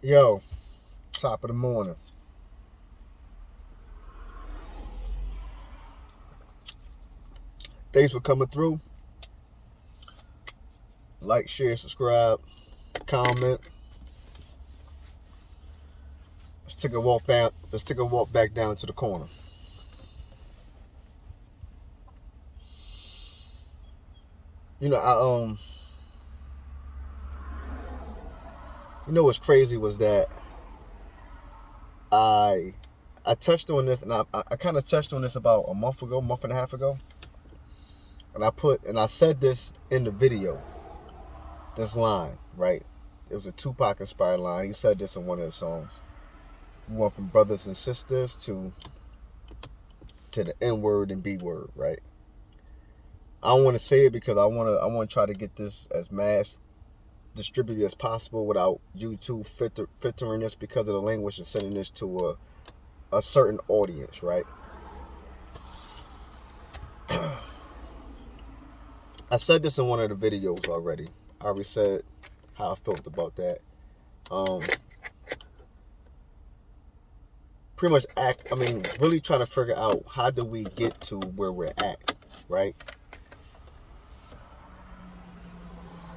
Yo, top of the morning. Thanks for coming through. Like, share, subscribe, comment. Let's take a walk down. Let's take a walk back down to the corner. You know, what's crazy was that I I touched on this, and I kind of touched on this about a month and a half ago, and I said this in the video. This line, right? It was a Tupac inspired line. He said this in one of his songs. We went from brothers and sisters to the N word and B word, right? I don't want to say it because I want to try to get this as mass distributed as possible without YouTube filtering this because of the language and sending this to a certain audience, right? I said this in one of the videos already. I already said how I felt about that. Pretty much really trying to figure out how do we get to where we're at, right?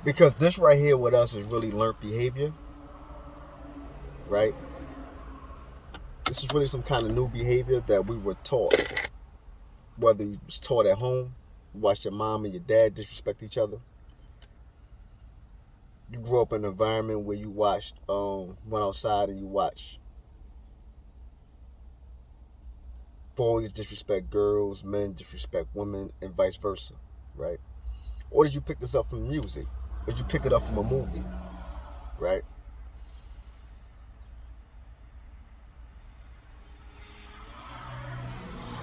Because this right here with us is really learned behavior, right? This is really some kind of new behavior that we were taught. Whether you was taught at home, you watched your mom and your dad disrespect each other. You grew up in an environment where you went outside and you watched boys disrespect girls, men disrespect women, and vice versa, right? Or did you pick this up from music? Or did you pick it up from a movie, right?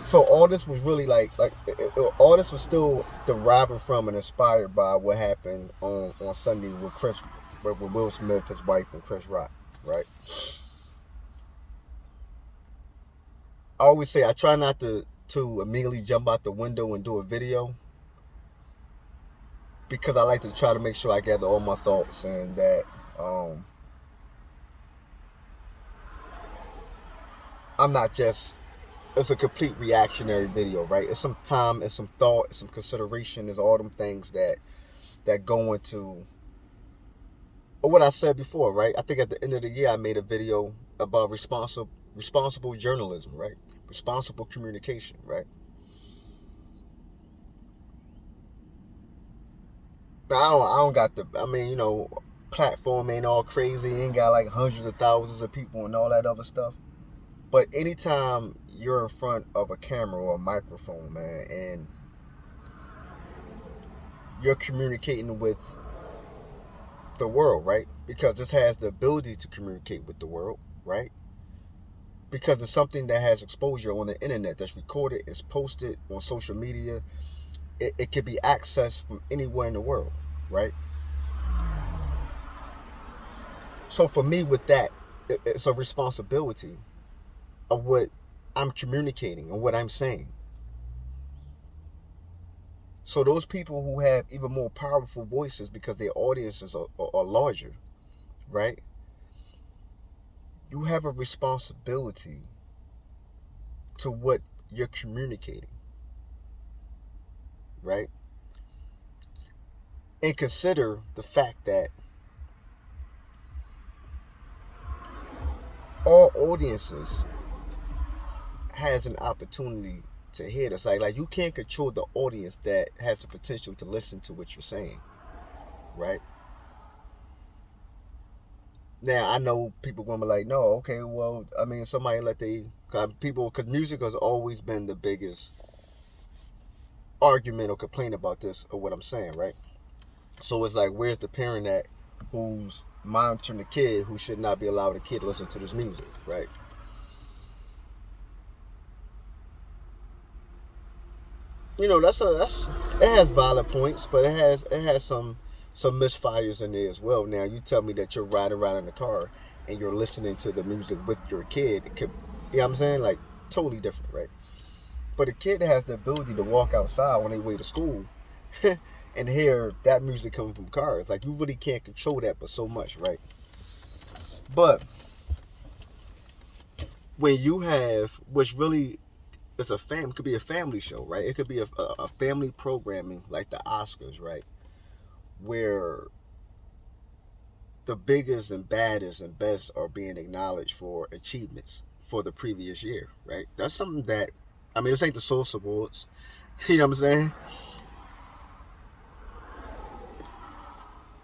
So all this was really all this was still deriving from and inspired by what happened on Sunday with Will Smith, his wife, and Chris Rock, right? I always say I try not to immediately jump out the window and do a video because I like to try to make sure I gather all my thoughts and that I'm not just it's a complete reactionary video, right? It's some time, it's some thought, it's some consideration, it's all them things that go into what I said before, right? I think at the end of the year I made a video about responsible journalism, right? Responsible communication, right? Now I don't got platform ain't all crazy, ain't got like hundreds of thousands of people and all that other stuff. But anytime you're in front of a camera or a microphone, man, and you're communicating with the world, right? Because this has the ability to communicate with the world, right? Because it's something that has exposure on the internet that's recorded, it's posted on social media. It can be accessed from anywhere in the world, right? So for me with that, it's a responsibility of what I'm communicating and what I'm saying. So those people who have even more powerful voices because their audiences are larger, right? You have a responsibility to what you're communicating, right? And consider the fact that all audiences has an opportunity to hear this. Like you can't control the audience that has the potential to listen to what you're saying, right? Now I know people gonna be like, no, okay, well, I mean, somebody let they people because music has always been the biggest argument or complaint about this or what I'm saying, right? So it's like, where's the parent at who's monitoring the kid who should not be allowed the kid to listen to this music, right? That's it has valid points, but it has some misfires in there as well. Now you tell me that you're riding around in the car and you're listening to the music with your kid. It could, you know what I'm saying? Like totally different, right? But a kid has the ability to walk outside on their way to school and hear that music coming from cars. Like you really can't control that, but so much, right? But when you have, which really is it could be a family show, right? It could be a family programming like the Oscars, right? Where the biggest and baddest and best are being acknowledged for achievements for the previous year, right? That's something that, I mean, this ain't the Source Awards. You know what I'm saying?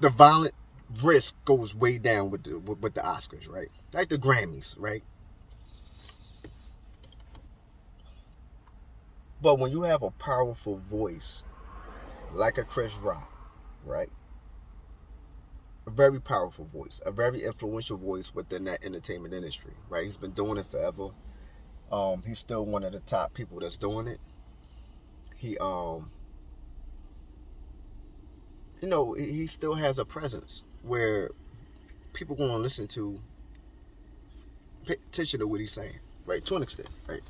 The violent risk goes way down with the Oscars, right? Like the Grammys, right? But when you have a powerful voice like a Chris Rock, right? A very powerful voice, a very influential voice within that entertainment industry, right? He's been doing it forever. He's still one of the top people that's doing it. He he still has a presence where people going to listen to, pay attention to what he's saying, right? To an extent, right?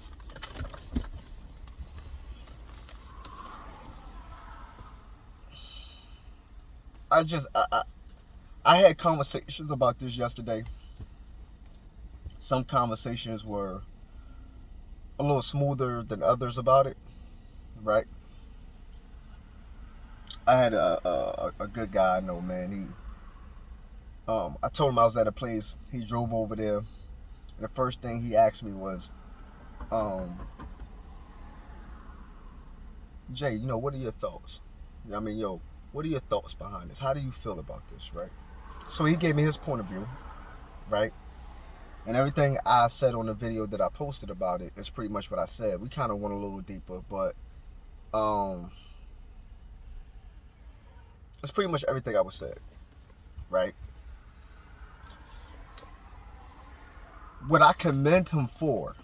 I just I had conversations about this yesterday. Some conversations were a little smoother than others about it, right? I had a good guy I know, man. I told him I was at a place. He drove over there, and the first thing he asked me was, um, Jay, what are your thoughts? I mean, what are your thoughts behind this? How do you feel about this, right? So he gave me his point of view, right? And everything I said on the video that I posted about it is pretty much what I said. We kind of went a little deeper, but it's pretty much everything I was said, right? What I commend him for,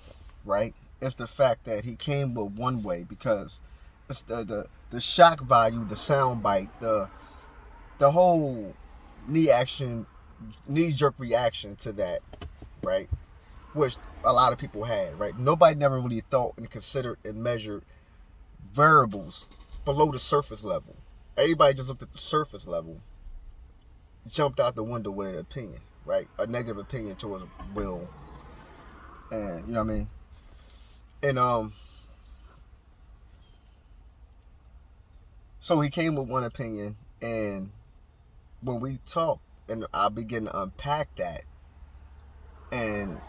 right, is the fact that he came with one way, because it's the shock value, the sound bite, the whole knee jerk reaction to that, right? Which a lot of people had, right? Nobody never really thought and considered and measured variables below the surface level. Everybody just looked at the surface level, jumped out the window with an opinion, right? A negative opinion towards Will, and you know what I mean. And so he came with one opinion, and when we talked, and I began to unpack that, and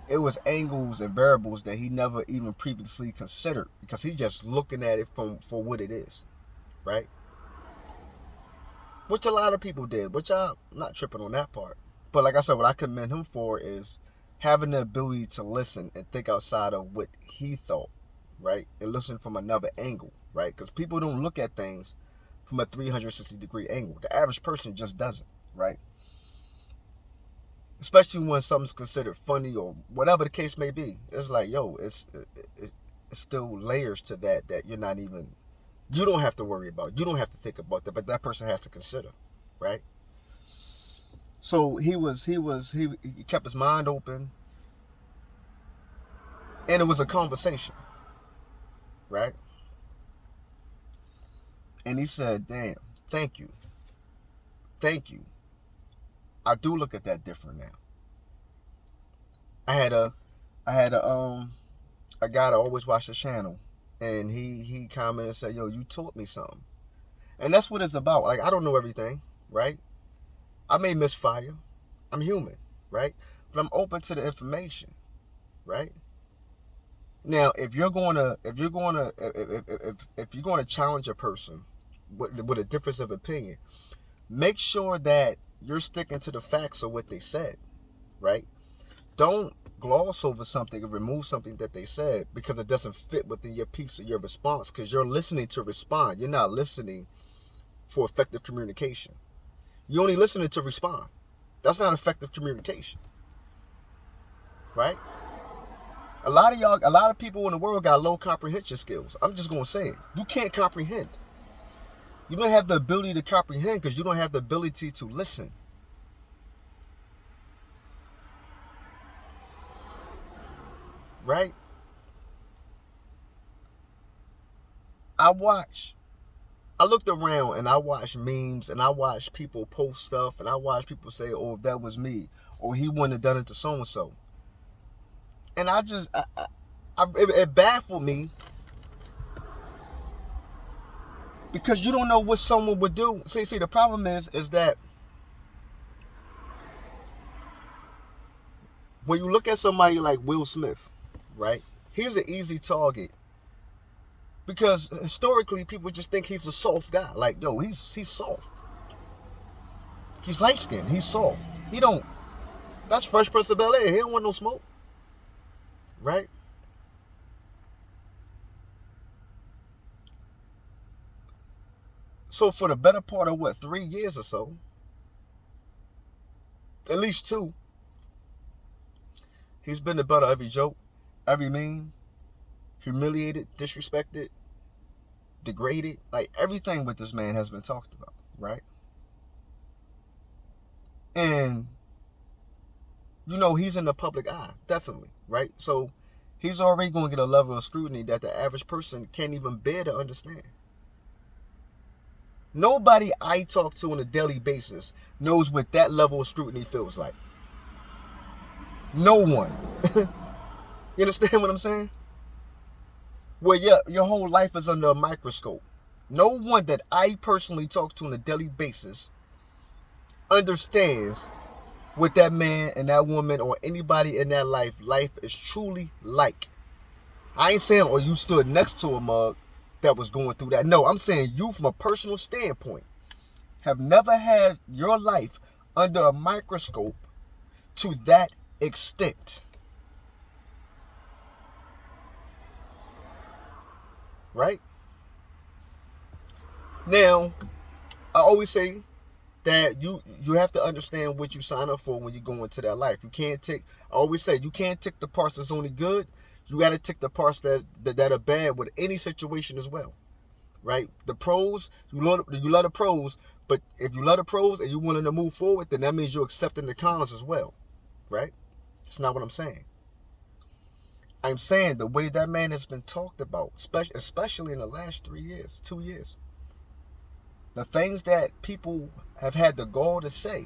it was angles and variables that he never even previously considered, because he just looking at it for what it is, right? Which a lot of people did, which I'm not tripping on that part. But like I said, what I commend him for is having the ability to listen and think outside of what he thought, right? And listen from another angle, right? Because people don't look at things from a 360-degree angle. The average person just doesn't, right? Especially when something's considered funny or whatever the case may be. It's like, it's still layers to that you're not even, you don't have to worry about. You don't have to think about that, but that person has to consider, right? So he kept his mind open, and it was a conversation, right? And he said, "Damn, thank you, thank you. I do look at that different now." I had a guy that always watched the channel, and he commented and said, "Yo, you taught me something," and that's what it's about. Like, I don't know everything, right? I may misfire. I'm human, right? But I'm open to the information, right? Now, if you're going to challenge a person with a difference of opinion, make sure that you're sticking to the facts of what they said, right? Don't gloss over something or remove something that they said because it doesn't fit within your piece or your response, because you're listening to respond. You're not listening for effective communication. You're only listening to respond. That's not effective communication, right? A lot of people in the world got low comprehension skills. I'm just going to say it. You can't comprehend. You don't have the ability to comprehend because you don't have the ability to listen. Right? I watch I looked around and I watched memes and I watched people post stuff and I watched people say, "Oh, if that was me," or "He wouldn't have done it to so and so." And it baffled me because you don't know what someone would do. See, the problem is that when you look at somebody like Will Smith, right? He's an easy target because historically people just think he's a soft guy. Like, yo, he's soft. He's light skinned. He's soft. He don't. That's Fresh Prince of Bel-Air. He don't want no smoke, right? So for the better part of 3 years or so, at least 2, he's been the butt of every joke, every meme, humiliated, disrespected, degraded. Like, everything with this man has been talked about, right? And, he's in the public eye, definitely, right? So he's already going to get a level of scrutiny that the average person can't even bear to understand. Nobody I talk to on a daily basis knows what that level of scrutiny feels like. No one. You understand what I'm saying? Where your whole life is under a microscope. No one that I personally talk to on a daily basis understands what that man and that woman or anybody in that life is truly like. I ain't saying, or you stood next to a mug that was going through that. No, I'm saying you, from a personal standpoint, have never had your life under a microscope to that extent. Right? Now, I always say that you have to understand what you sign up for when you go into that life. I always say, you can't tick the parts that's only good. You got to tick the parts that are bad with any situation as well, right? The pros, you love the pros, but if you love the pros and you willing to move forward, then that means you're accepting the cons as well, right? That's not what I'm saying. I'm saying the way that man has been talked about, especially in the last 2 years, the things that people have had the gall to say.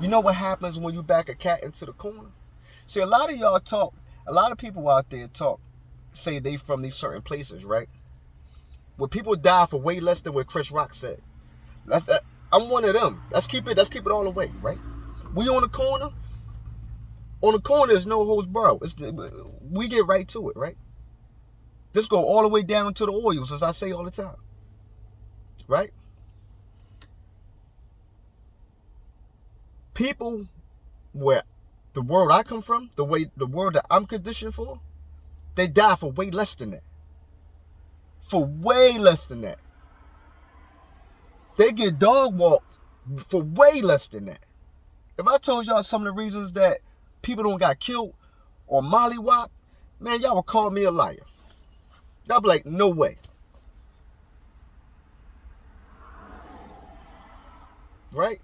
You know what happens when you back a cat into the corner? See, a lot of people out there say they from these certain places, right? Where people die for way less than what Chris Rock said. I'm one of them. Let's keep it all the way, right? We on the corner. On the corner is no holds barred. We get right to it, right? Just go all the way down to the oils, as I say all the time, right? People where the world I come from, the world that I'm conditioned for, they die for way less than that. For way less than that. They get dog walked for way less than that. If I told y'all some of the reasons that people don't got killed or mollywopped, man, y'all would call me a liar. Y'all be like, no way. Right?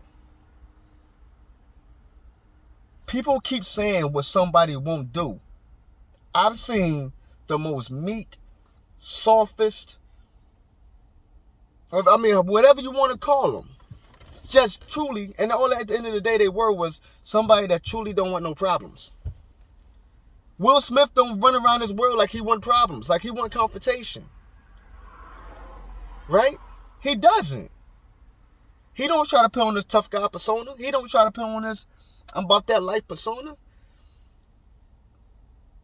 People keep saying what somebody won't do. I've seen the most meek, softest, whatever you want to call them, just truly, and all at the end of the day they were was somebody that truly don't want no problems. Will Smith don't run around this world like he want problems, like he want confrontation. Right? He doesn't. He don't try to put on this tough guy persona. He don't try to put on this I'm about that life persona.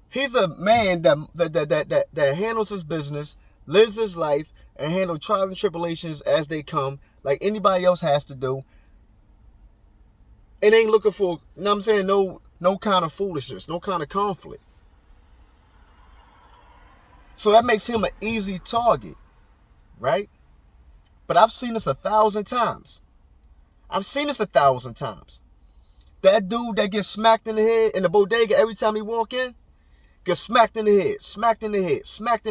He's a man that handles his business, lives his life, and handles trials and tribulations as they come, like anybody else has to do. And ain't looking for, you know what I'm saying, no kind of foolishness, no kind of conflict. So that makes him an easy target, right? But I've seen this 1,000 times. That dude that gets smacked in the head in the bodega every time he walk in, gets smacked in the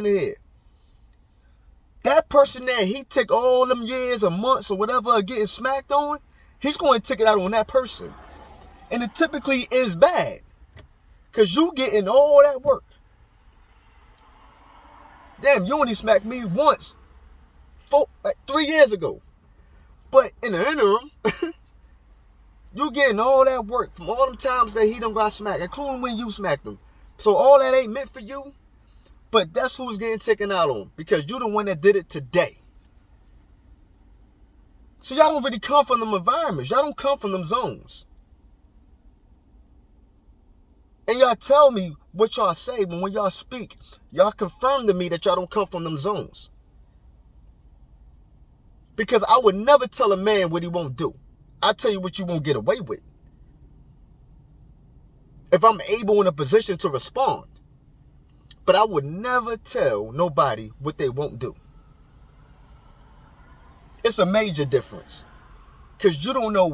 head. That person that he took all them years or months or whatever of getting smacked on, he's going to take it out on that person. And it typically is bad. Because you getting all that work. Damn, you only smacked me once. like 3 years ago. But in the interim, you getting all that work from all them times that he done got smacked, including when you smacked him. So all that ain't meant for you, but that's who's getting taken out on, because you the one that did it today. So y'all don't really come from them environments. Y'all don't come from them zones. And y'all tell me what y'all say, but when y'all speak, y'all confirm to me that y'all don't come from them zones. Because I would never tell a man what he won't do. I tell you what you won't get away with. If I'm able in a position to respond. But I would never tell nobody what they won't do. It's a major difference. Because you don't know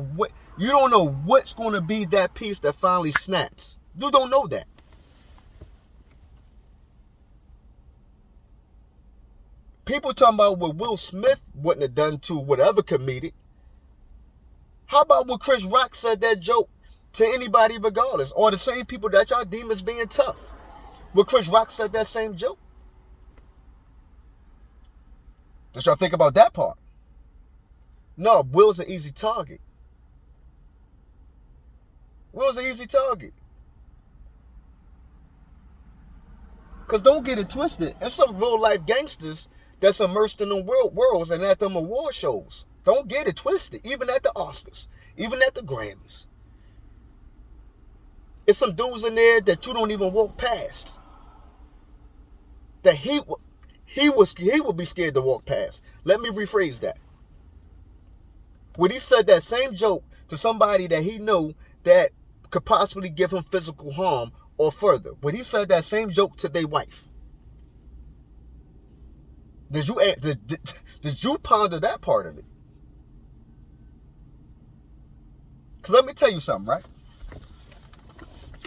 what's going to be that piece that finally snaps. You don't know that. People talking about what Will Smith wouldn't have done to whatever comedic. How about what Chris Rock said that joke to anybody regardless? Or the same people that y'all deem as being tough. What Chris Rock said that same joke. Did y'all think about that part? No, Will's an easy target. Will's an easy target. Because don't get it twisted. There's some real life gangsters that's immersed in them worlds and at them award shows. Don't get it twisted. Even at the Oscars. Even at the Grammys. It's some dudes in there that you don't even walk past. That he would be scared to walk past. Let me rephrase that. When he said that same joke to somebody that he knew that could possibly give him physical harm or further. When he said that same joke to their wife. Did you ponder that part of it? Because let me tell you something, right?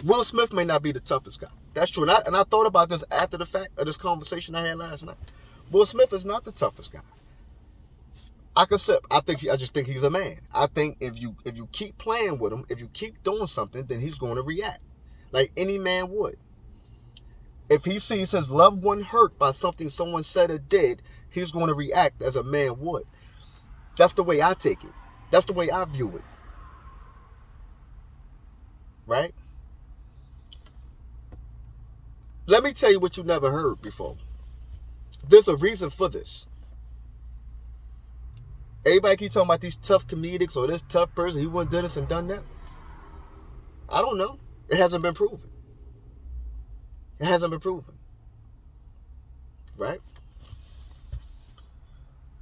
Will Smith may not be the toughest guy. That's true. And I thought about this after the fact of this conversation I had last night. Will Smith is not the toughest guy. I just think he's a man. I think if you keep playing with him, if you keep doing something, then he's going to react. Like any man would. If he sees his loved one hurt by something someone said or did, he's going to react as a man would. That's the way I take it. That's the way I view it. Right? Let me tell you what you never heard before. There's a reason for this. Everybody keep talking about these tough comedics or this tough person. He wouldn't do this and done that. I don't know. It hasn't been proven. It hasn't been proven. Right?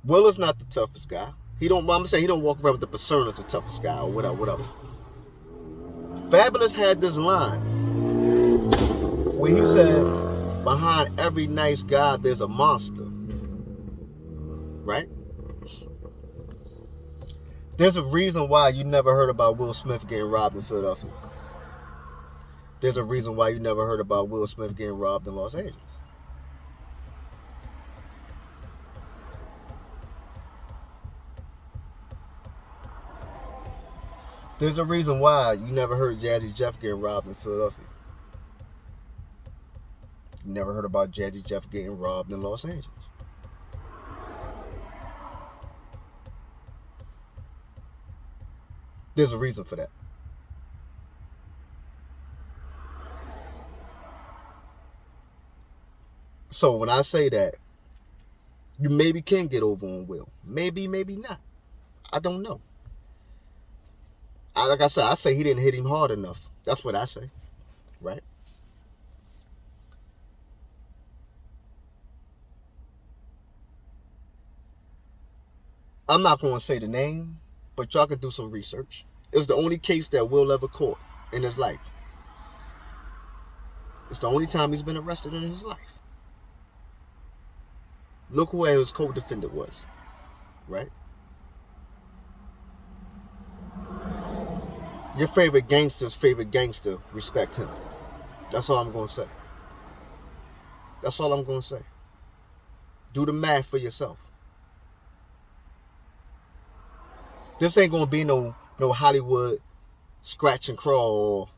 Will is not the toughest guy. I'm gonna say he don't walk around with the persona as the toughest guy or whatever. Fabulous had this line where he said, behind every nice guy, there's a monster. Right? There's a reason why you never heard about Will Smith getting robbed in Philadelphia. There's a reason why you never heard about Will Smith getting robbed in Los Angeles. There's a reason why you never heard Jazzy Jeff getting robbed in Philadelphia. You never heard about Jazzy Jeff getting robbed in Los Angeles. There's a reason for that. So when I say that, you maybe can get over on Will. Maybe, maybe not. I don't know. Like I said, I say he didn't hit him hard enough. That's what I say. Right? I'm not going to say the name, but y'all can do some research. It's the only case that Will ever caught in his life. It's the only time he's been arrested in his life. Look who his co-defendant was. Right? Your favorite gangster's favorite gangster, respect him. That's all I'm going to say. That's all I'm going to say. Do the math for yourself. This ain't going to be no Hollywood scratch and crawl.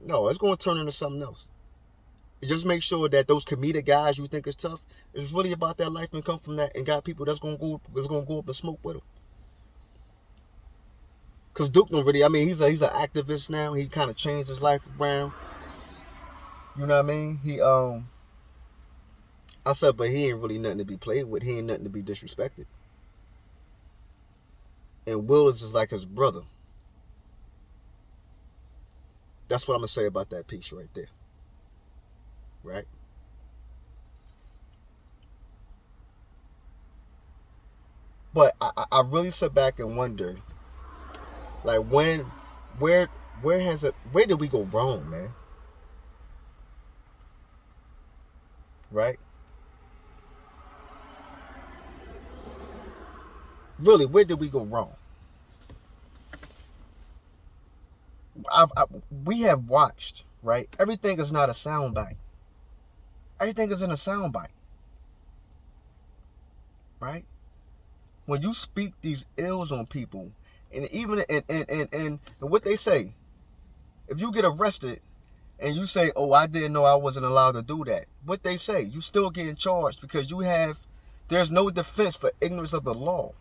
No, it's going to turn into something else. Just make sure that those comedic guys you think is tough, is really about that life and come from that, and got people that's gonna go up and smoke with him. Cause Duke don't really. I mean, he's an activist now. He kind of changed his life around. You know what I mean? I said, but he ain't really nothing to be played with. He ain't nothing to be disrespected. And Will is just like his brother. That's what I'm gonna say about that piece right there. Right? But I really sit back and wonder, like, where did we go wrong, man? Right? Really, where did we go wrong? We have watched, right? Everything is not a soundbite. Everything is in a soundbite. Right? When you speak these ills on people, and even and what they say, if you get arrested and you say, "Oh, I didn't know I wasn't allowed to do that," what they say, you still getting charged because there's no defense for ignorance of the law.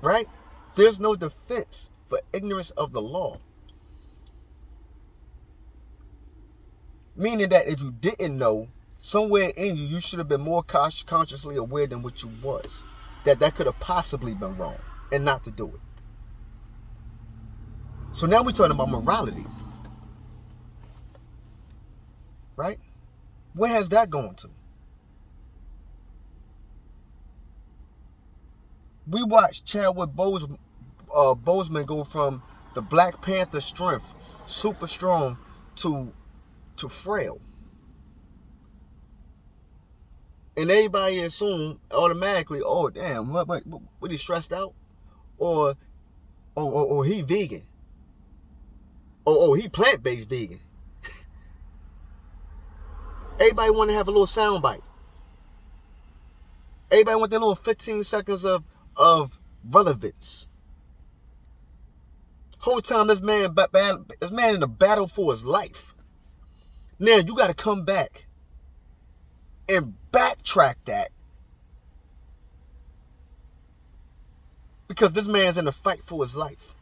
Right? There's no defense for ignorance of the law. Meaning that if you didn't know, somewhere in you should have been more consciously aware than what you was. That could have possibly been wrong, and not to do it. So now we're talking about morality. Right? Where has that gone to? We watched Chadwick Boseman go from the Black Panther strength, super strong, to frail. And everybody assume automatically, oh damn, what he stressed out? Or he vegan. Oh, he plant-based vegan. Everybody want to have a little soundbite. Everybody want their little 15 seconds of relevance. Whole time this man in a battle for his life. Now you got to come back and backtrack that, because this man's in a fight for his life,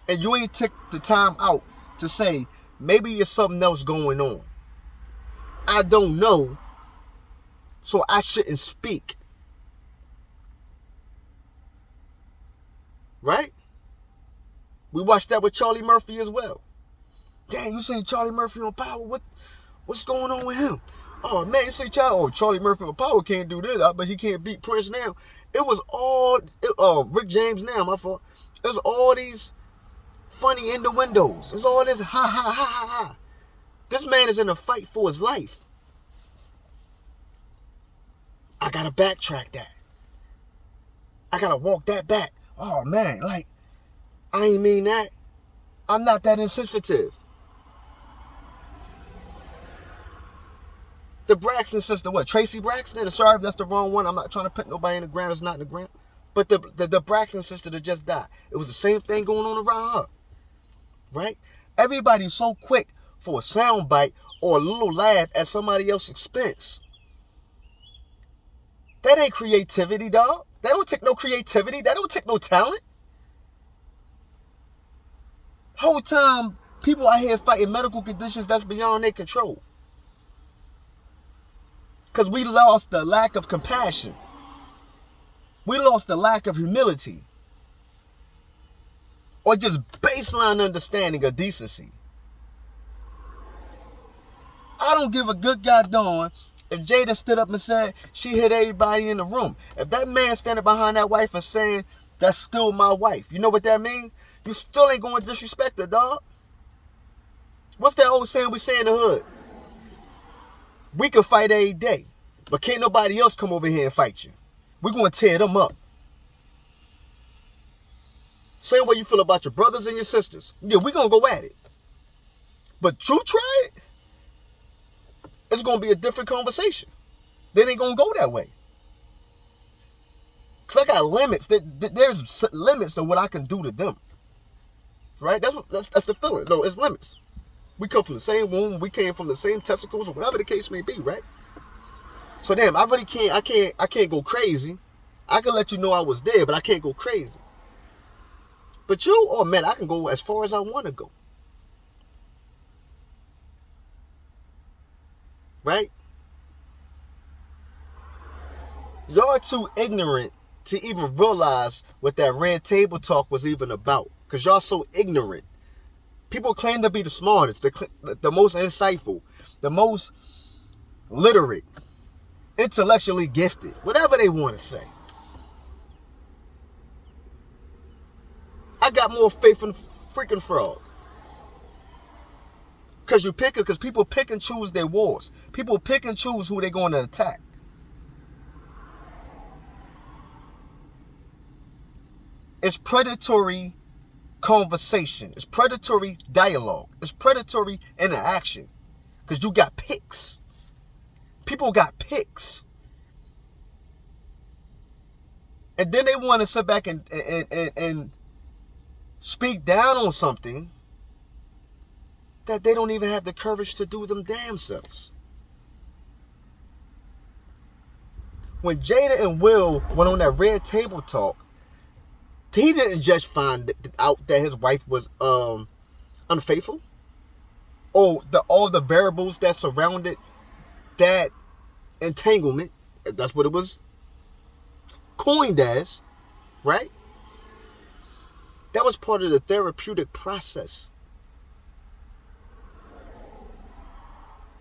and you ain't took the time out to say maybe there's something else going on. I don't know, so I shouldn't speak. Right? We watched that with Charlie Murphy as well. Dang, you seen Charlie Murphy on Power? What's going on with him? Oh man, you see Charlie Murphy on Power can't do this, but he can't beat Prince now. It was all Rick James now, my fault. It was all these funny innuendos. It's all this ha ha ha ha ha. This man is in a fight for his life. I gotta backtrack that. I gotta walk that back. Oh man, like, I ain't mean that. I'm not that insensitive. The Braxton sister, what? Tracy Braxton? Sorry if that's the wrong one. I'm not trying to put nobody in the ground that's not in the ground. But the Braxton sister that just died, it was the same thing going on around her. Right? Everybody's so quick for a soundbite or a little laugh at somebody else's expense. That ain't creativity, dog. That don't take no creativity. That don't take no talent. Whole time, people out here fighting medical conditions that's beyond their control. Because we lost the lack of compassion. We lost the lack of humility. Or just baseline understanding of decency. I don't give a good goddamn if Jada stood up and said she hit everybody in the room. If that man standing behind that wife and saying, that's still my wife, you know what that means? You still ain't going to disrespect her, dog. What's that old saying we say in the hood? We can fight every day, but can't nobody else come over here and fight you. We're going to tear them up. Same way you feel about your brothers and your sisters. Yeah, we're going to go at it. But you try it, it's going to be a different conversation. They ain't going to go that way. Because I got limits. There's limits to what I can do to them. Right? That's the feeling. No, it's limits. We come from the same womb. We came from the same testicles, or whatever the case may be, right? So damn, I really can't. I can't go crazy. I can let you know I was there, but I can't go crazy. But you, oh man, I can go as far as I want to go. Right? Y'all are too ignorant to even realize what that red table talk was even about. Because y'all so ignorant. People claim to be the smartest, the most insightful, the most literate, intellectually gifted, whatever they want to say. I got more faith in freaking frog. Because people pick and choose their wars. People pick and choose who they're going to attack. It's predatory conversation. It's predatory dialogue. It's predatory interaction. Because you got picks. People got picks. And then they want to sit back and speak down on something that they don't even have the courage to do them damn selves. When Jada and Will went on that red table talk, he didn't just find out that his wife was unfaithful. Or all the variables that surrounded that entanglement. That's what it was coined as, right? That was part of the therapeutic process.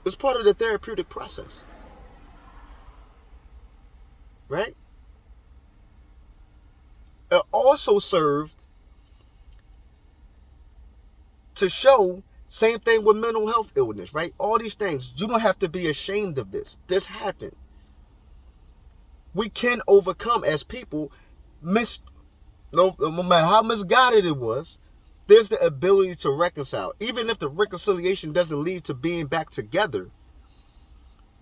It's part of the therapeutic process. Right? It also served to show, same thing with mental health illness, right? All these things, you don't have to be ashamed of this. This happened. We can overcome as people, no matter how misguided it was, there's the ability to reconcile. Even if the reconciliation doesn't lead to being back together,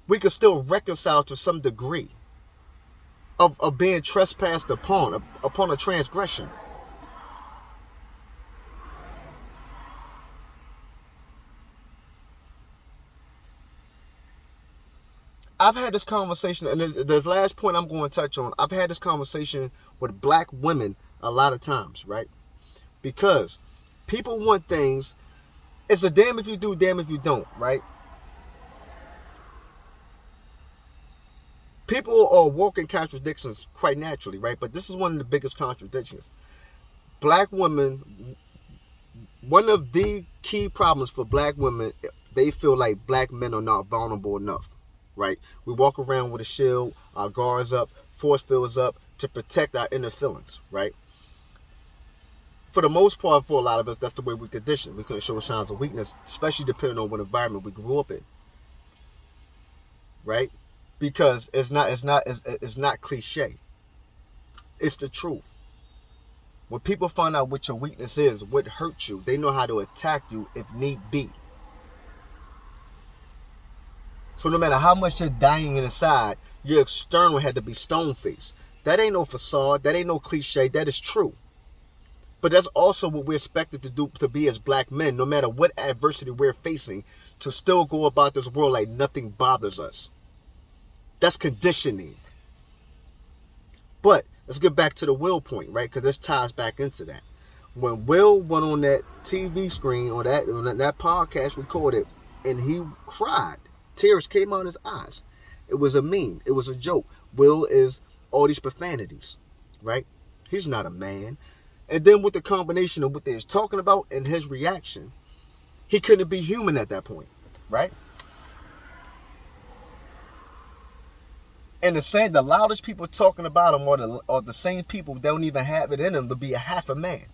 we can still reconcile to some degree of being trespassed upon a transgression. I've had this conversation, and this last point I'm going to touch on, I've had this conversation with black women a lot of times, right? Because people want things, it's a damn if you do, damn if you don't, right? People are walking contradictions quite naturally, right? But this is one of the biggest contradictions. Black women, one of the key problems for black women, they feel like black men are not vulnerable enough, right? We walk around with a shield, our guards up, force fields up to protect our inner feelings, right? For the most part, for a lot of us, that's the way we conditioned. We couldn't show signs of weakness, especially depending on what environment we grew up in, right? Because it's not cliche. It's the truth. When people find out what your weakness is, what hurts you, they know how to attack you if need be. So no matter how much you're dying inside, your external had to be stone-faced. That ain't no facade. That ain't no cliche. That is true. But that's also what we're expected to do, to be as black men, no matter what adversity we're facing, to still go about this world like nothing bothers us. That's conditioning. But let's get back to the Will point, right? Because this ties back into that. When Will went on that TV screen or that podcast recorded, and he cried, tears came out his eyes. It was a meme. It was a joke. Will is all these profanities, right? He's not a man. And then with the combination of what they was talking about and his reaction, he couldn't be human at that point, right? And the loudest people talking about him are the same people that don't even have it in them to be a half a man.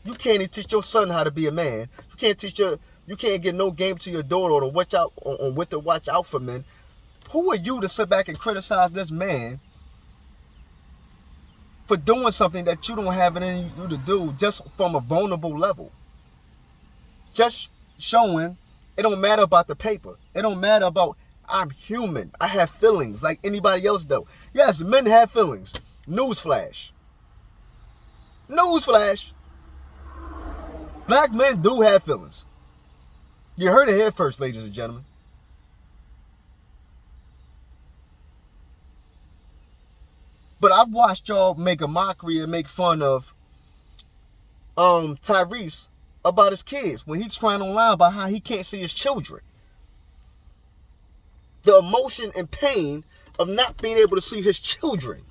You can't even teach your son how to be a man. You can't get no game to your daughter or to watch out on what to watch out for men. Who are you to sit back and criticize this man for doing something that you don't have it in you to do, just from a vulnerable level? Just showing it don't matter about the paper. It don't matter about, I'm human. I have feelings like anybody else do. Yes, men have feelings. Newsflash. Newsflash. Black men do have feelings. You heard it here first, ladies and gentlemen. But I've watched y'all make a mockery and make fun of Tyrese about his kids when he's trying online about how he can't see his children. The emotion and pain of not being able to see his children.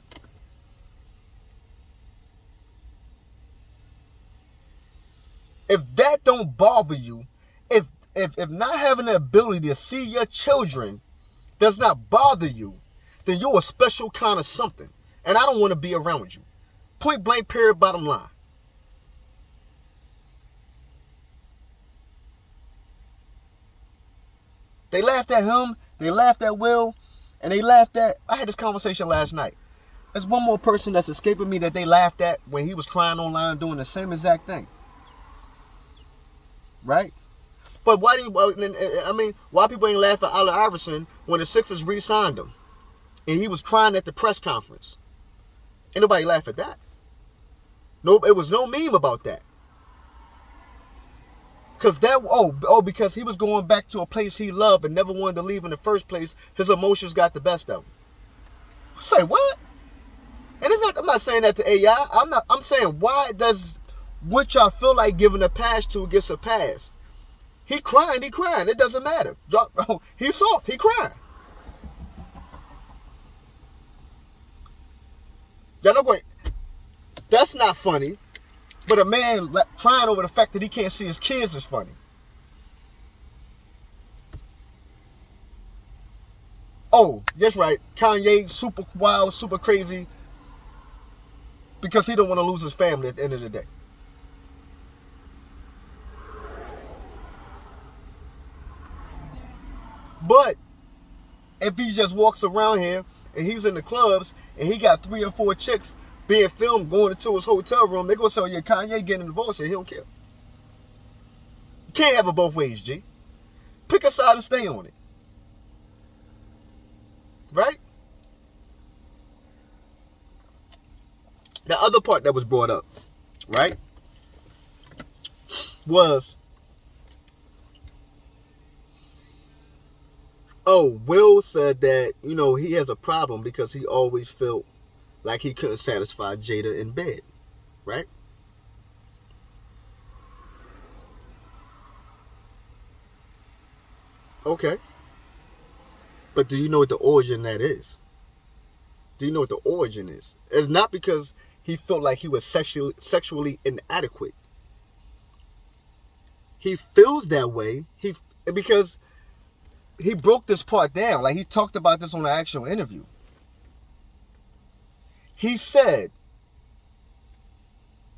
If that don't bother you, if not having the ability to see your children does not bother you, then you're a special kind of something. And I don't want to be around you. Point blank, period, bottom line. They laughed at him, they laughed at Will, and they laughed at... I had this conversation last night. There's one more person that's escaping me that they laughed at when he was crying online doing the same exact thing. Right? But why people ain't laugh at Allen Iverson when the Sixers re-signed him and he was crying at the press conference? Ain't nobody laugh at that. No, it was no meme about that. Because he was going back to a place he loved and never wanted to leave in the first place. His emotions got the best of him. Say what? And I'm not saying that to AI. I'm saying, why does what y'all feel like giving a pass to gets a pass? He crying. It doesn't matter. He's soft. He crying. Y'all know what? That's not funny. But a man crying over the fact that he can't see his kids is funny. Oh, that's right. Kanye, super wild, super crazy. Because he don't want to lose his family at the end of the day. But if he just walks around here and he's in the clubs and he got 3 or 4 chicks being filmed going into his hotel room, they gonna say, yeah, Kanye getting divorced and he don't care. You can't have it both ways, G. Pick a side and stay on it. Right? The other part that was brought up, right, was, Will said that, he has a problem because he always felt like he couldn't satisfy Jada in bed, right? Okay. But do you know what the origin that is? Do you know what the origin is? It's not because he felt like he was sexually inadequate. He feels that way because he broke this part down. Like, he talked about this on an actual interview. He said,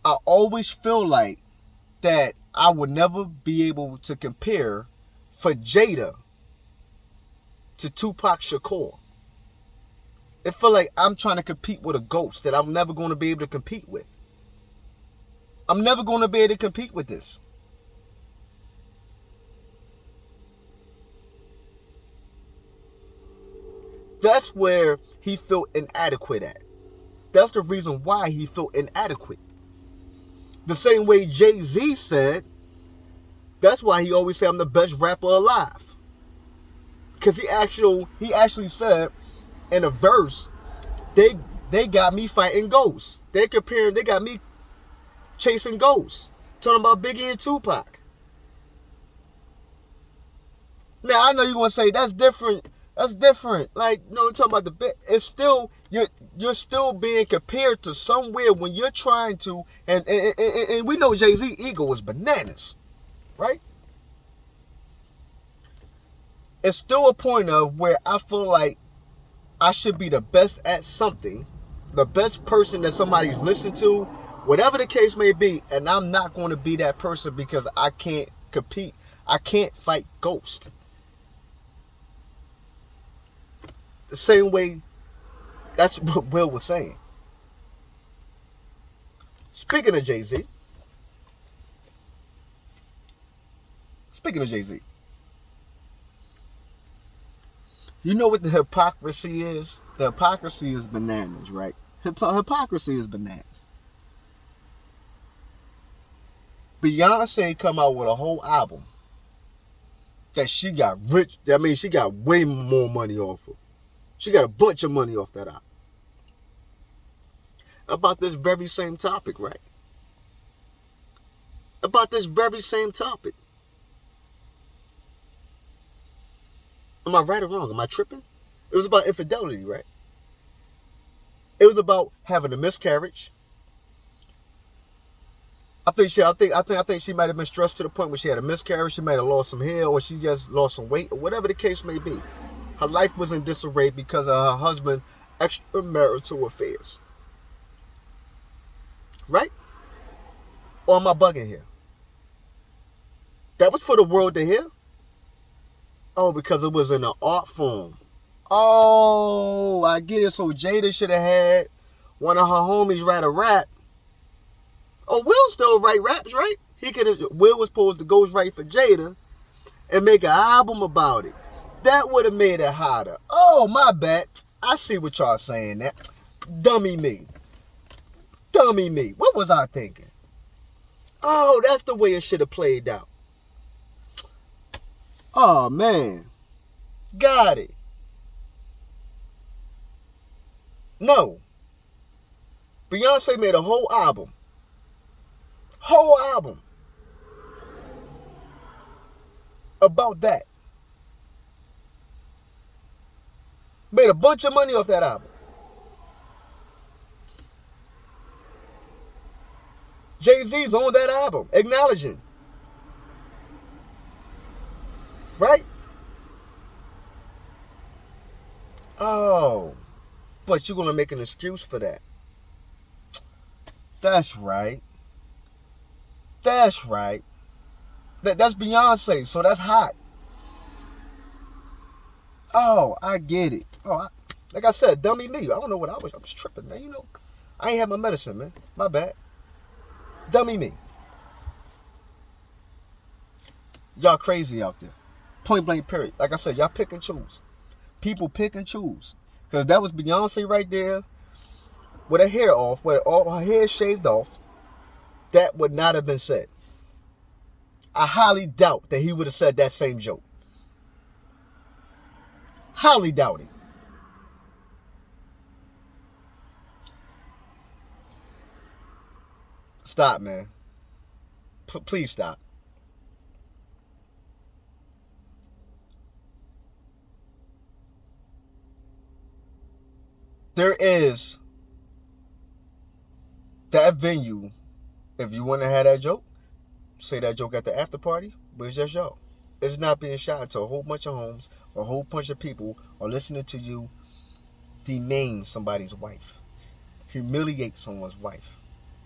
I always feel like that I would never be able to compare for Jada to Tupac Shakur. It feel like I'm trying to compete with a ghost that I'm never going to be able to compete with. I'm never going to be able to compete with this. That's where he felt inadequate at. That's the reason why he felt inadequate. The same way Jay-Z said, that's why he always said, I'm the best rapper alive. Because he actually said in a verse, they got me fighting ghosts. They got me chasing ghosts. Talking about Biggie and Tupac. Now, I know you're going to say, that's different. That's different. Like, no, you're talking about the bit. It's still, you're still being compared to somewhere when you're trying to, and we know Jay-Z ego is bananas, right? It's still a point of where I feel like I should be the best at something, the best person that somebody's listening to, whatever the case may be, and I'm not going to be that person because I can't compete. I can't fight ghosts. The same way, that's what Will was saying. Speaking of Jay-Z, you know what the hypocrisy is? The hypocrisy is bananas, right? Hypocrisy is bananas. Beyonce come out with a whole album that she got rich. I mean, she got way more money off of. She got a bunch of money off that album. About this very same topic, right? About this very same topic. Am I right or wrong? Am I tripping? It was about infidelity, right? It was about having a miscarriage. I think she might have been stressed to the point where she had a miscarriage. She might have lost some hair, or she just lost some weight, or whatever the case may be. Her life was in disarray because of her husband's extramarital affairs. Right? Or am I bugging here? That was for the world to hear? Oh, because it was in an art form. Oh, I get it. So Jada should have had one of her homies write a rap. Oh, Will still write raps, right? Will was supposed to ghostwrite for Jada and make an album about it. That would have made it hotter. Oh, my bad. I see what y'all saying. That dummy me. Dummy me. What was I thinking? Oh, that's the way it should have played out. Oh, man. Got it. No. Beyonce made a whole album. Whole album. About that. Made a bunch of money off that album. Jay-Z's on that album, acknowledging. Right? Oh, but you're going to make an excuse for that. That's right. That's right. That's Beyonce, so that's hot. Oh, I get it. Oh, like I said, dummy me. I don't know what I was tripping, man. You know, I ain't had my medicine, man. My bad. Dummy me. Y'all crazy out there. Point blank period. Like I said, y'all pick and choose. People pick and choose. Because that was Beyonce right there with her hair off, with all her hair shaved off. That would not have been said. I highly doubt that he would have said that same joke. Highly doubt it. Stop, man. Please stop. There is that venue. If you want to have that joke, say that joke at the after party, but it's just y'all. It's not being shot into a whole bunch of homes or a whole bunch of people are listening to you demean somebody's wife. Humiliate someone's wife.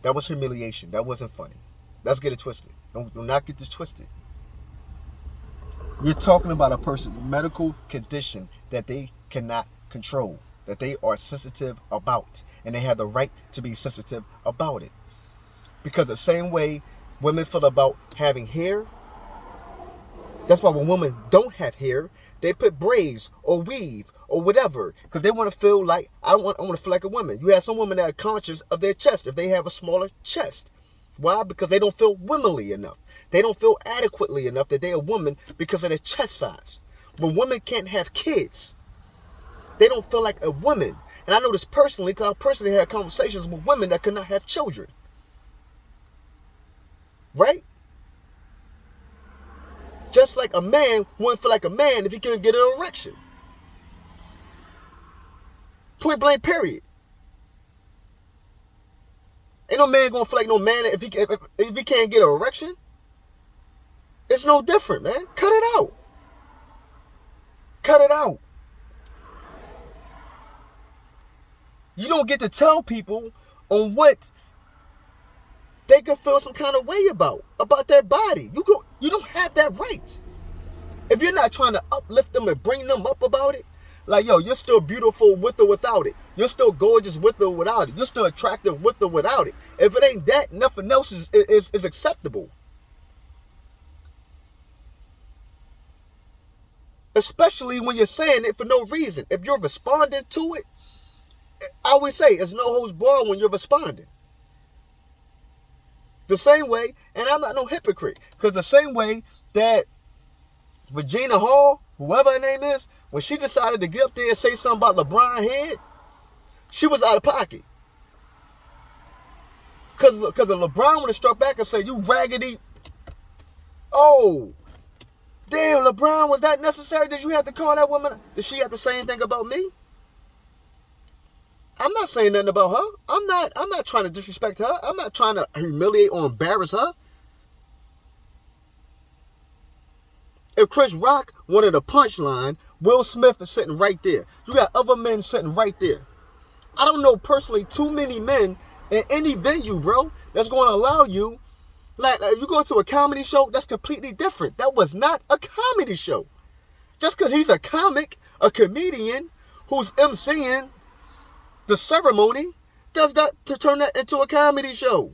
That was humiliation. That wasn't funny. Let's get it twisted. Do not get this twisted. You're talking about a person's medical condition that they cannot control, that they are sensitive about, and they have the right to be sensitive about it. Because the same way women feel about having hair, that's why when women don't have hair, they put braids or weave or whatever, because they want to feel like, I want to feel like a woman. You have some women that are conscious of their chest if they have a smaller chest. Why? Because they don't feel womanly enough. They don't feel adequately enough that they're a woman because of their chest size. When women can't have kids, they don't feel like a woman. And I know this personally because I personally had conversations with women that could not have children. Right? Just like a man wouldn't feel like a man if he couldn't get an erection. Point blank, period. Ain't no man gonna feel like no man if he can't get an erection. It's no different, man. Cut it out. Cut it out. You don't get to tell people on what they can feel some kind of way about their body. You don't have that right. If you're not trying to uplift them and bring them up about it, like, yo, you're still beautiful with or without it. You're still gorgeous with or without it. You're still attractive with or without it. If it ain't that, nothing else is acceptable. Especially when you're saying it for no reason. If you're responding to it, I always say it's no holds barred when you're responding. The same way, and I'm not no hypocrite, because the same way that Regina Hall, whoever her name is, when she decided to get up there and say something about LeBron's head, she was out of pocket. Because the LeBron would have struck back and said, you raggedy. Oh, damn, LeBron, was that necessary? Did you have to call that woman? Did she have to say anything about me? I'm not saying nothing about her. I'm not trying to disrespect her. I'm not trying to humiliate or embarrass her. If Chris Rock wanted a punchline, Will Smith is sitting right there. You got other men sitting right there. I don't know personally too many men in any venue, bro, that's going to allow you. Like, you go to a comedy show, that's completely different. That was not a comedy show. Just because he's a comic, a comedian, who's emceeing the ceremony, does not to turn that into a comedy show.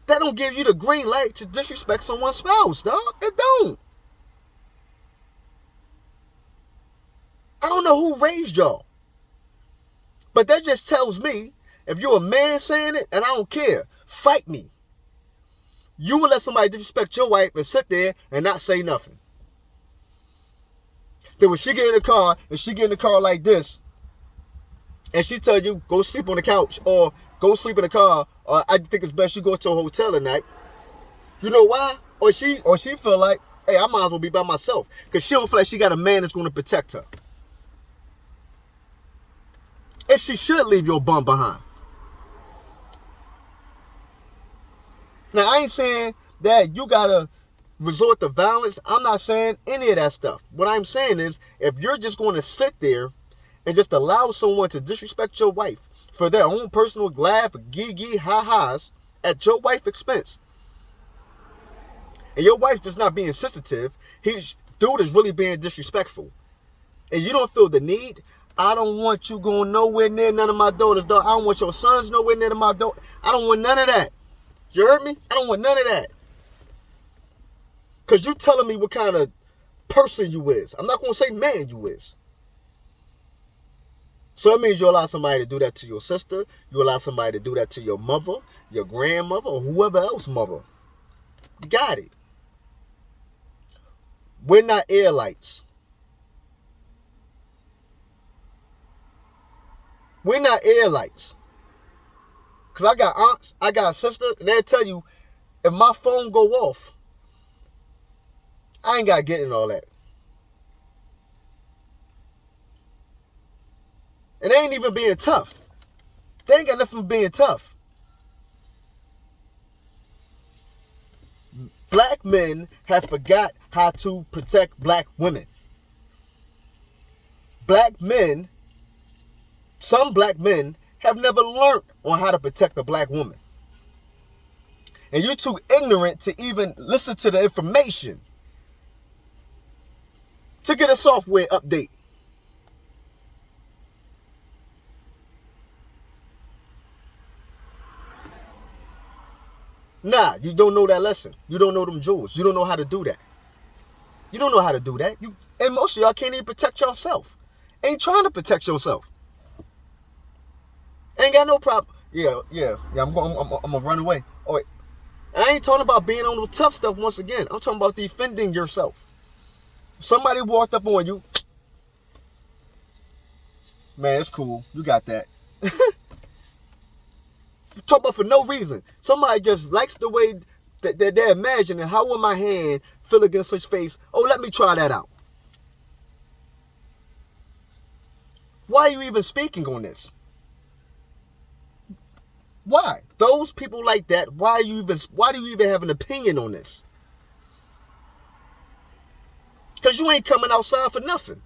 That don't give you the green light to disrespect someone's spouse, dog. It don't. I don't know who raised y'all. But that just tells me, if you're a man saying it, and I don't care, fight me. You will let somebody disrespect your wife and sit there and not say nothing. Then when she get in the car, and she get in the car like this, and she tell you, go sleep on the couch, or go sleep in the car, or I think it's best you go to a hotel tonight. You know why? Or she feel like, hey, I might as well be by myself. Because she don't feel like she got a man that's going to protect her. And she should leave your bum behind. Now, I ain't saying that you got to resort to violence. I'm not saying any of that stuff. What I'm saying is, if you're just going to sit there and just allow someone to disrespect your wife for their own personal laugh, gee, ha-has at your wife's expense, and your wife just not being sensitive, dude is really being disrespectful, and you don't feel the need. I don't want you going nowhere near none of my daughters, dog. I don't want your sons nowhere near my daughter. I don't want none of that. You heard me? I don't want none of that. Because you telling me what kind of person you is. I'm not going to say man you is. So that means you allow somebody to do that to your sister. You allow somebody to do that to your mother, your grandmother, or whoever else mother. Got it. We're not air lights. We're not air lights. Because I got aunts, I got a sister, and they'll tell you, if my phone go off, I ain't got to get in all that. And they ain't even being tough. They ain't got nothing from being tough. Black men have forgot how to protect black women. Black men, some black men have never learned on how to protect a black woman. And you're too ignorant to even listen to the information to get a software update. Nah, you don't know that lesson. You don't know them jewels. You don't know how to do that. You don't know how to do that. And most of y'all can't even protect yourself. Ain't trying to protect yourself. Ain't got no problem. Yeah. I'm gonna run away. Oh, wait. I ain't talking about being on the tough stuff once again. I'm talking about defending yourself. If somebody walked up on you, man, it's cool. You got that. Talk about for no reason. Somebody just likes the way that they're imagining. How will my hand feel against his face? Oh, let me try that out. Why are you even speaking on this? Why? Those people like that, why do you even have an opinion on this? Because you ain't coming outside for nothing.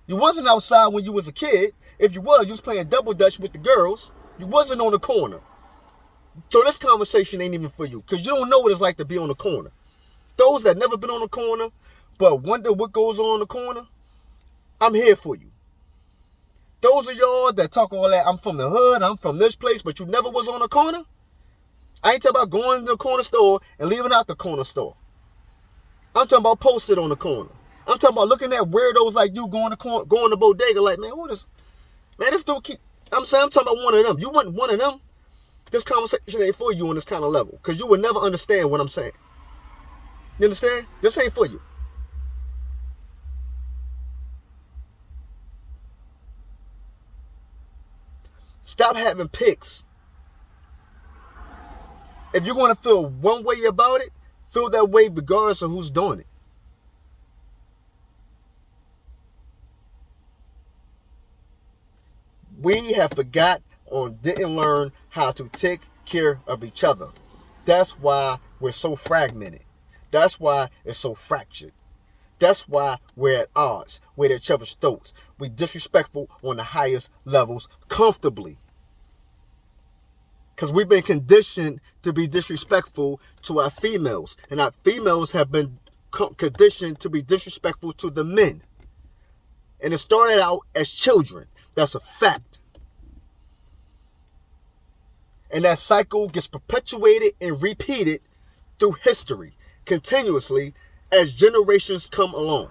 You wasn't outside when you was a kid. If you was playing double dutch with the girls. You wasn't on the corner. So this conversation ain't even for you, because you don't know what it's like to be on the corner. Those that never been on the corner but wonder what goes on in the corner, I'm here for you. Those of y'all that talk all that, I'm from the hood, I'm from this place, but you never was on the corner. I ain't talking about going to the corner store and leaving out the corner store. I'm talking about posted on the corner. I'm talking about looking at weirdos like you going to bodega like, man, this dude keep, I'm saying, I'm talking about one of them. You want one of them? This conversation ain't for you on this kind of level, because you would never understand what I'm saying. You understand? This ain't for you. Stop having picks. If you're going to feel one way about it, feel that way regardless of who's doing it. We have forgot or didn't learn how to take care of each other. That's why we're so fragmented. That's why it's so fractured. That's why we're at odds. We're at each other's throats. We're disrespectful on the highest levels comfortably. Because we've been conditioned to be disrespectful to our females. And our females have been conditioned to be disrespectful to the men. And it started out as children. That's a fact. And that cycle gets perpetuated and repeated through history continuously as generations come along.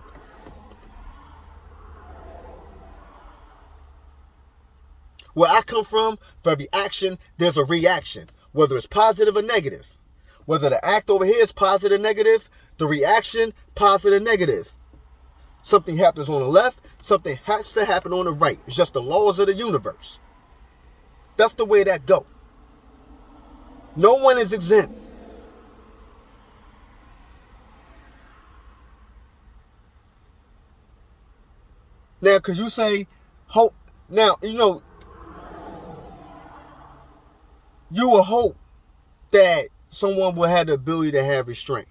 Where I come from, for every action, there's a reaction, whether it's positive or negative. Whether the act over here is positive or negative, the reaction, positive or negative. Something happens on the left, something has to happen on the right. It's just the laws of the universe. That's the way that go. No one is exempt. Now, could you say, hope? Now, you will hope that someone will have the ability to have restraint,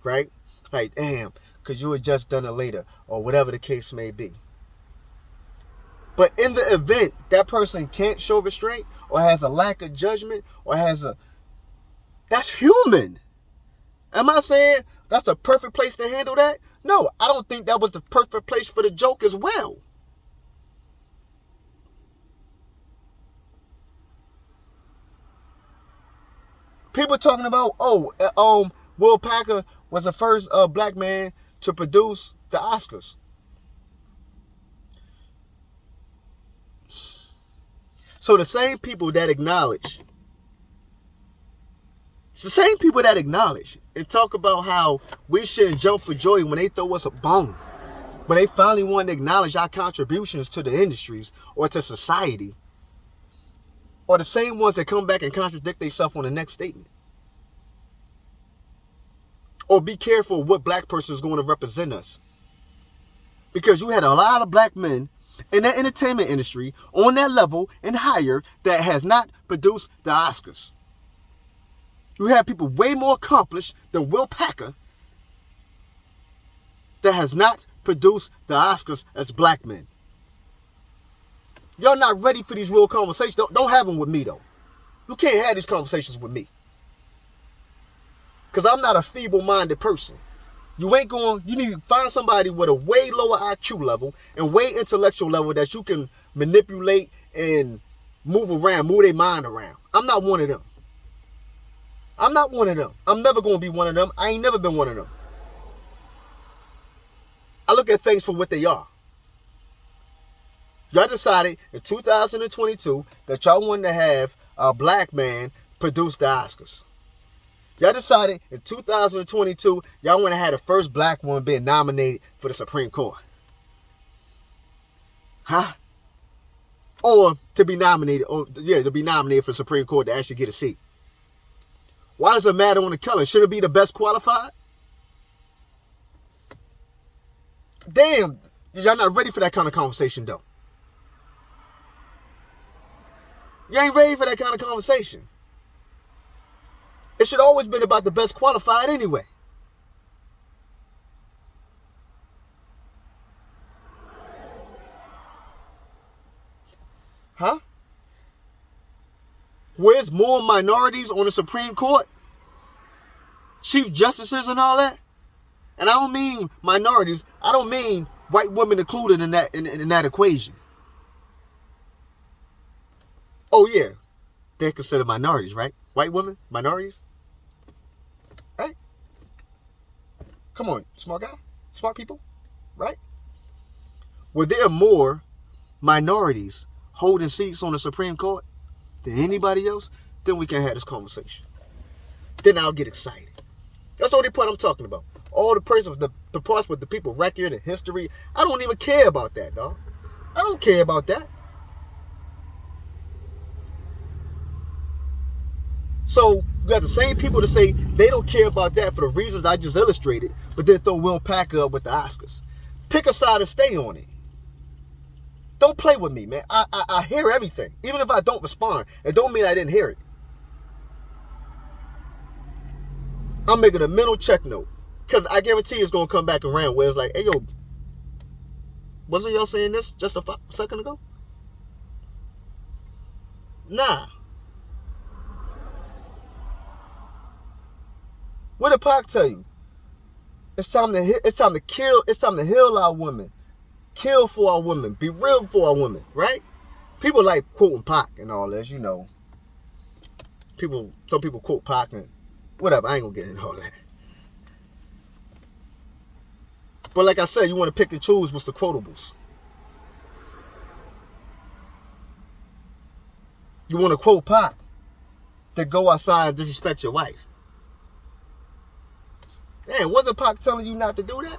right? Like, damn, because you had just done it later, or whatever the case may be. But in the event that person can't show restraint, or has a lack of judgment, or that's human. Am I saying that's the perfect place to handle that? No, I don't think that was the perfect place for the joke as well. People talking about, Will Packer was the first black man to produce the Oscars. So the same people that acknowledge and talk about how we shouldn't jump for joy when they throw us a bone, when they finally want to acknowledge our contributions to the industries or to society, are the same ones that come back and contradict themselves on the next statement. Or be careful what black person is going to represent us. Because you had a lot of black men in the entertainment industry on that level and higher that has not produced the Oscars. You have people way more accomplished than Will Packer that has not produced the Oscars as black men. Y'all not ready for these real conversations. Don't have them with me, though. You can't have these conversations with me. Because I'm not a feeble-minded person. You need to find somebody with a way lower IQ level and way intellectual level that you can manipulate and move their mind around. I'm not one of them. I'm not one of them. I'm never going to be one of them. I ain't never been one of them. I look at things for what they are. Y'all decided in 2022 that y'all wanted to have a black man produce the Oscars. Y'all decided in 2022 y'all want to have the first black woman being nominated for the Supreme Court. Huh? Or to be nominated for the Supreme Court to actually get a seat. Why does it matter on the color? Should it be the best qualified? Damn, y'all not ready for that kind of conversation, though. You ain't ready for that kind of conversation. It should always been about the best qualified anyway. Huh? Where's more minorities on the Supreme Court? Chief justices and all that? And I don't mean minorities. I don't mean white women included in that equation. Oh yeah, they're considered minorities, right? White women, minorities, right? Come on, smart guy, smart people, right? Well, there are more minorities holding seats on the Supreme Court than anybody else, then we can have this conversation. Then I'll get excited. That's the only part I'm talking about. All the parts with the people record and history, I don't even care about that, dog. I don't care about that. So you got the same people to say they don't care about that for the reasons I just illustrated, but then throw Will Packer up with the Oscars. Pick a side and stay on it. Don't play with me, man. I hear everything. Even if I don't respond, it don't mean I didn't hear it. I'm making a mental check note. Because I guarantee it's going to come back around where it's like, hey, yo, wasn't y'all saying this just a second ago? Nah. What did Pac tell you? It's time to kill. It's time to heal our women. Kill for our women. Be real for our women, right? People like quoting Pac and all this, you know. Some people quote Pac and whatever. I ain't going to get into all that. But like I said, you want to pick and choose what's the quotables. You want to quote Pac to go outside and disrespect your wife. Damn, wasn't Pac telling you not to do that?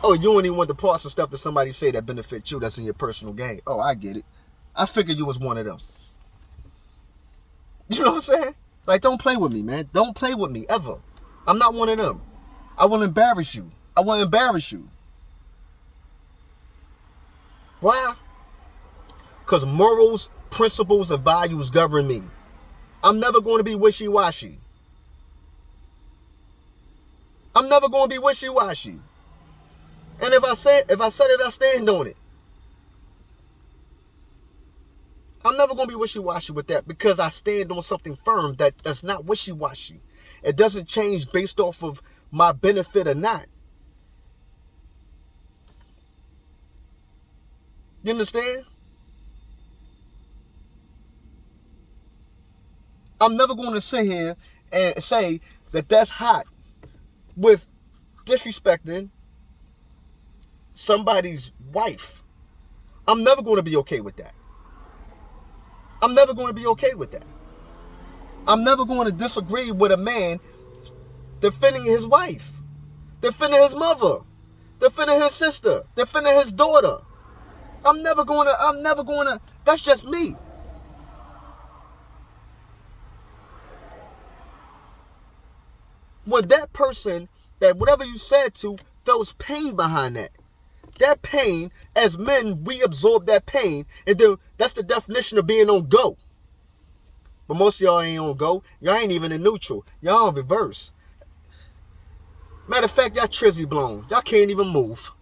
Oh, you don't even want the parts of stuff that somebody say that benefit you, that's in your personal gain. Oh, I get it. I figured you was one of them. You know what I'm saying? Like, don't play with me, man. Don't play with me, ever. I'm not one of them. I will embarrass you. I will embarrass you. Why? Because morals, principles, and values govern me. I'm never going to be wishy-washy. I'm never going to be wishy-washy. And if I said it, I stand on it. I'm never going to be wishy-washy with that because I stand on something firm that's not wishy-washy. It doesn't change based off of my benefit or not. You understand? I'm never going to sit here and say that that's hot with disrespecting somebody's wife. I'm never going to be okay with that. I'm never going to be okay with that. I'm never going to disagree with a man defending his wife, defending his mother, defending his sister, defending his daughter. I'm never going to, that's just me. When that person, that whatever you said to, feels pain behind that. That pain, as men, we absorb that pain, and then that's the definition of being on go. But most of y'all ain't on go. Y'all ain't even in neutral. Y'all on reverse. Matter of fact, y'all trizzy blown. Y'all can't even move.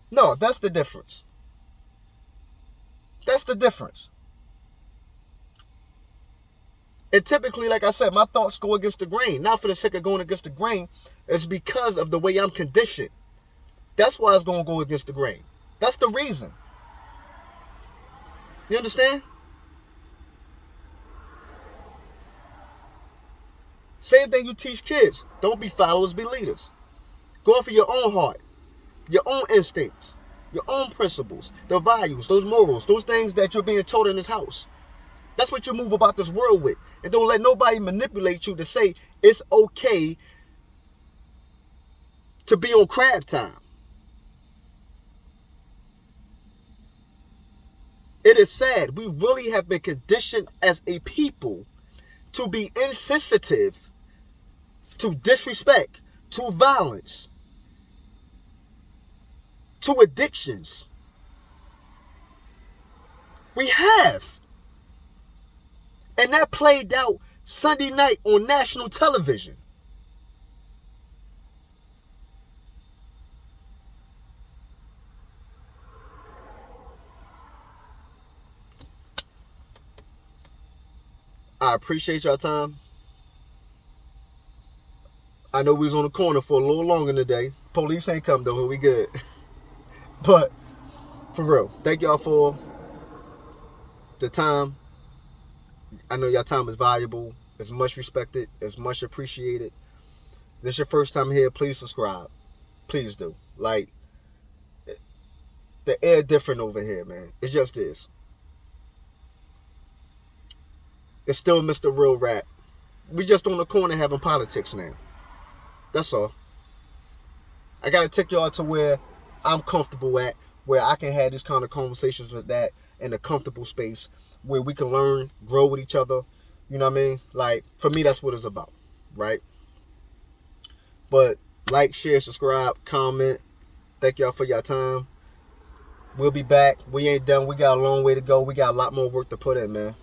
No, that's the difference. That's the difference. And typically, like I said, my thoughts go against the grain. Not for the sake of going against the grain. It's because of the way I'm conditioned. That's why it's going to go against the grain. That's the reason. You understand? Same thing you teach kids. Don't be followers, be leaders. Go off of your own heart, your own instincts, your own principles, the values, those morals, those things that you're being taught in this house. That's what you move about this world with. And don't let nobody manipulate you to say it's okay to be on crab time. It is sad. We really have been conditioned as a people to be insensitive to disrespect, to violence, to addictions. We have. And that played out Sunday night on national television. I appreciate y'all time. I know we was on the corner for a little longer today. Police ain't come though, we good. But for real, thank y'all for the time. I know y'all time is valuable. It's much respected. It's much appreciated. If this is your first time here, please subscribe. Please do. Like, the air different over here, man. It just is. It's still Mr. Real Rap. We just on the corner having politics now. That's all. I gotta take y'all to where I'm comfortable at, where I can have these kind of conversations with that in a comfortable space where we can learn, grow with each other. You know what I mean? Like, for me, that's what it's about, right? But like, share, subscribe, comment. Thank y'all for your time. We'll be back. We ain't done. We got a long way to go. We got a lot more work to put in, man.